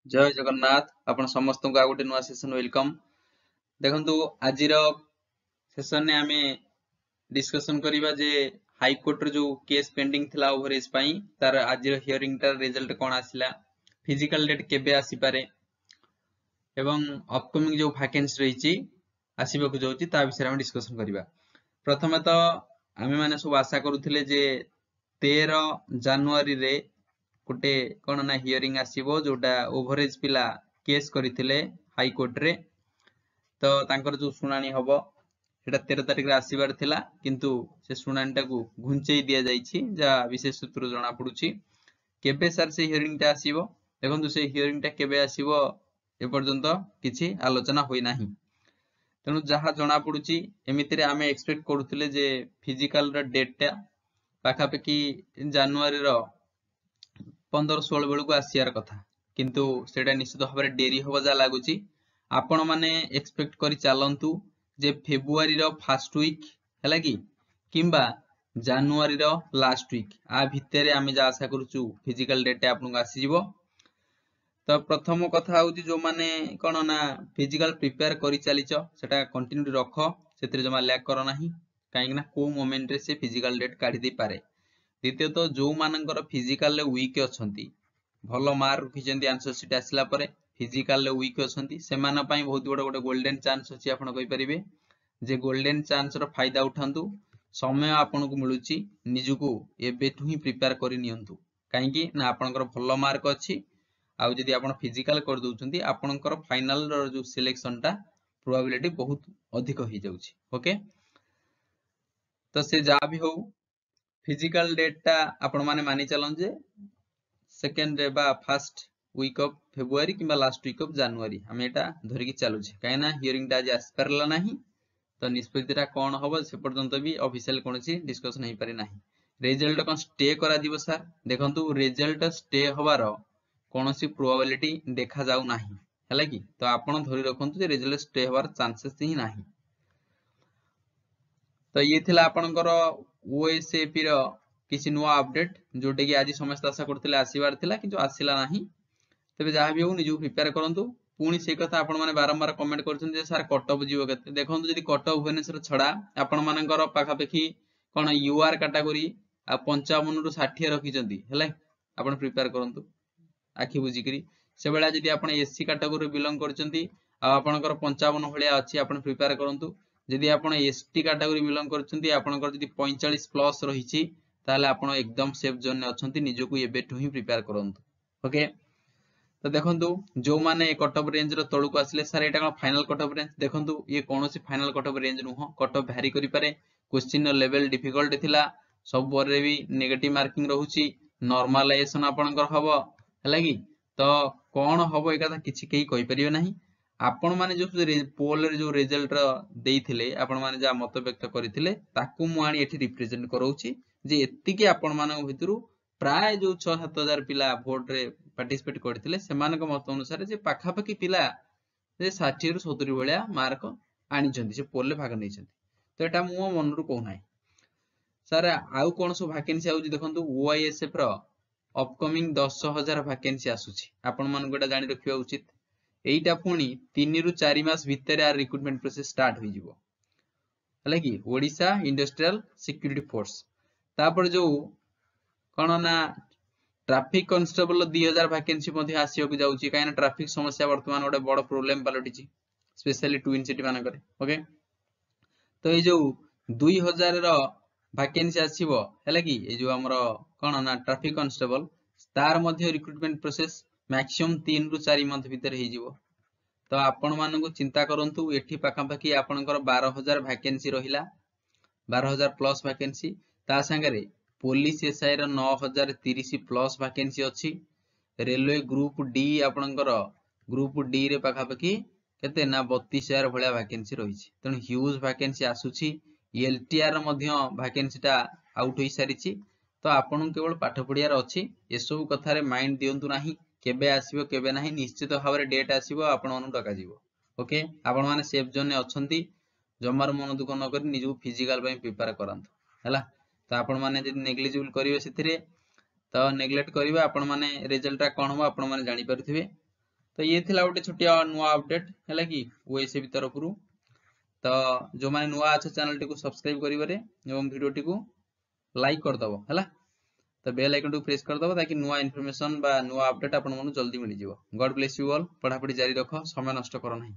जय जगन्नाथ आपण समस्त को आ गोटे नुआ सेशन वेलकम। देखंतु आजिर सेशन ने आमे डिस्कशन करिबा जे हाई कोर्ट रो जो केस पेंडिंग थिला ओवरेज पई तार आजिर हियरिंग तार रिजल्ट कोन आसिला, फिजिकल डेट केबे आसी पारे एवं अपकमिंग जो वैकेंसी रहिची आसीबा को जाउची ता विषय हम डिस्कशन करिबा। प्रथमे तो आमे माने सब आशा करूथिले जे 13 जनवरी रे गोटे कौन ना हियरिंग आसीबो जोटा ओवरेज पिला केस करथिले हाई कोर्ट रे, तो तांकर जो सुनानी हबो सेटा 13 तारिख रे आसीबार थिला, किंतु से सुनानी टाकू घुंचेई दिया जाईछि जा विशेष सूत्र जणा पडुछि। केबे सर से हियरिंग टा आसीबो, देखंतु से हियरिंग टा केबे आसीबो ए पर्यंत किछि आलोचना होई नाही। तेनु जहा जणा पडुछि एमितिरे आमे एक्सपेक्ट करूथिले जे फिजिकल र डेट टा पाखापाखि जनवरी रो 15-16 बेलू आसियार कथा, किंतु सेटा निश्चित भाव में डेरी हवा जा लगुच। आपण माने एक्सपेक्ट करी चलंतु जे फेब्रुआरी रो फर्स्ट वीक हैला कि किंबा जनवरी रो लास्ट वीक आ भितरे आमे जा आशा करूछु फिजिकल डेट आपन आसी जिवो। तो प्रथम कथा होउची जो माने कोन ना फिजिकल प्रिपेयर करी चलीचो सेटा कंटिन्यू रखो, सेतिर जमा लैक करो नाही, काहे ना को मोमेंट रे से फिजिकल डेट काढी दे पारे। द्वितीय तो जो मानकर फिजिकल वीक अछंती भलो मार्क रखिचंती आंसर सीट आसला परे फिजिकल वीक अछंती सेमाना पई बहुत बड़ गोटे गोल्डन चांस अछि। आपण कहि परिबे जे गोल्डन चांस रो फायदा उठांतु, समय आपन को मिलुची निजुको एबेठु ही प्रिपेयर करि नियंतु, काहे कि ना आपनकर भलो मार्क अछि आ जदि आपण फिजिकल कर दोउचंती आपनकर फाइनल रो जो सिलेक्शन टा प्रोबेबिलिटी बहुत अधिक हो जाउची। ओके, तो से जा भी हो फिजिकल डेट टा आपण माने मानि चलन जे सेकेंड रे बा फर्स्ट वीक ऑफ फेब्रुआरी किंबा लास्ट वीक ऑफ जनवरी हम एटा धरि कि चालू छै, काहे ना हियरिंग टा जे आस परला नाही तो निष्पत्तिटा कोन होबो से पर्यंत भी ऑफिशियल कोनसी डिस्कशन नहीं पारे नाही। रिजल्ट कोन स्टे करा दिबो सर, देखंतु रिजल्ट स्टे होबार कोनसी प्रोबेबिलिटी देखा जाउ नाही हैला कि, तो आपण धरि रखंतु जे रिजल्ट स्टे होबार चांसेस ही नाही। तो ये थिला आपनकर ओएसएपी रो किछि नुवा अपडेट जोटे कि आज समस्त आशा करथिले आसीबार थिला किंतु आसिला नाही। तबे जहा भी हो निजु प्रिपेयर करंतु। पुणी से कथा आपण माने बारंबार कमेंट करछन जे सर कट ऑफ जीवो केते, देखंतु जदि कट ऑफ भुवनेश्वर छडा आपण मानकर पाखापेखी कोन यूआर कैटेगरी आ 55 रु 60 रखिचंती हैले, आपण प्रिपेयर करंतु आखि बुझी करी। से बेला जदि आपण एससी कैटेगरी बिलोंग करचंती आ आपनकर 55 भलिया अछि आपण प्रिपेयर करंतु। जदि आपण एसटी कैटेगरी बिलोंग करचंती आपनकर जदि 45 प्लस रहिछि ताले आपण एकदम सेफ जोन ने अछंती, निजको एबेठु ही प्रिपेयर करंतु। ओके, तो देखंतु जो माने कट ऑफ रेंज रो तळु को आसले सर एटा कोन फाइनल कट ऑफ रेंज, देखंतु ये कोनोसी फाइनल कट ऑफ रेंज नुह, कट ऑफ भ्यारी करि पारे। क्वेश्चन लेवल डिफिकल्ट थिला, सब बरे भी नेगेटिव मार्किंग रहउची, नॉर्मलाइजेशन आपनकर हबो हैला कि, तो कोन हबो ए कथा किछि केही कहि परियो नाही। आपण माने जो पोल रे जो रिजल्ट देइथिले आपण माने जा मत व्यक्त करिथिले ताकू मु आनी एठी रिप्रेजेंट करौची जे एत्ति कि आपण मानक भितरु प्राय जो 6-7 हजार पिला वोट रे पार्टिसिपेट करथिले सेमानक मत अनुसार जे पाखापाखि पिला जे 60 रु 70 भलिया मार्क आनिचंती, से पोल रे भाग नैचंती। तो एटा मु मनरु कहू नाही। सर आउ कोन सो वैकेंसी आउची देखंतु ओआईएसएफ रो अपकमिंग 10,000 वैकेंसी आसुची, आपण मानक एटा जानि रखिबा उचित। एइटा पुणी 3 रु 4 मास भितर आ रिक्रुटमेंट प्रोसेस स्टार्ट होई जिवो हैला कि ओडिशा इंडस्ट्रियल सिक्योरिटी फोर्स। तापर जो कोन ना ट्रैफिक कांस्टेबल 2000 वैकेंसी मध्ये आसियो को जाउची, काहे ना ट्रैफिक समस्या वर्तमान ओडे बड़ प्रॉब्लम पालटिची स्पेशली ट्विन सिटी मानकरे। ओके, तो ए जो 2000 रो वैकेंसी आसीबो हैला कि ए जो हमरो कोन ना ट्रैफिक कांस्टेबल तार मध्ये रिक्रुटमेंट प्रोसेस मैक्सिमम 3 रु 4 मंथ भीतर ही जीवो। तो आपण मानकु चिंता करंतु एठी पाखापाखि आपनकर 12000 वैकेंसी रहिला, 12000 प्लस वैकेंसी, ता संगरे पुलिस एसआई रो 9030 प्लस वैकेंसी अछि। रेलवे ग्रुप डी आपनकर ग्रुप डी रे पाखापाखि केते ना 32000 भलिया वैकेंसी रहिछि, तण ह्यूज वैकेंसी आसुछि। एलटीआर मध्य वैकेंसी टा आउट होई सारिछि। तो आपण केवल पाठ पढियार अछि, एसबु कथारे माइंड दियंतु नाही, केबे आसीबो केबे नाही निश्चित भाव रे डेट आसीबो आपण मानु डका जिवो। ओके, आपण माने सेफ जोन ने अछंती, जमार मन दुख न करी निजु फिजिकल पई प्रिपेयर करंतु हैला। तो आपण माने जदि नेग्लिजिबल करिवे सेथिरे तो नेग्लेक्ट करिवे आपण माने रिजल्ट रा कोन हो आपण माने जानि परथिबे। तो ये थिला गोटे छोटिया नुआ अपडेट है कि ओएसएबी तरफ तो जो माने नुआ अच्छा चैनल टी को सब्सक्राइब करिवरे एवं वीडियो टी को लाइक कर दबो हैला तो बेल आइकन को प्रेस कर दबो ताकि नुआ इन्फॉर्मेशन बा नुआ अपडेट आपन मन जल्दी मिल जिवो। God bless you all. पढ़ा पढ़ी जारी रखो, समय नष्ट करो नहीं।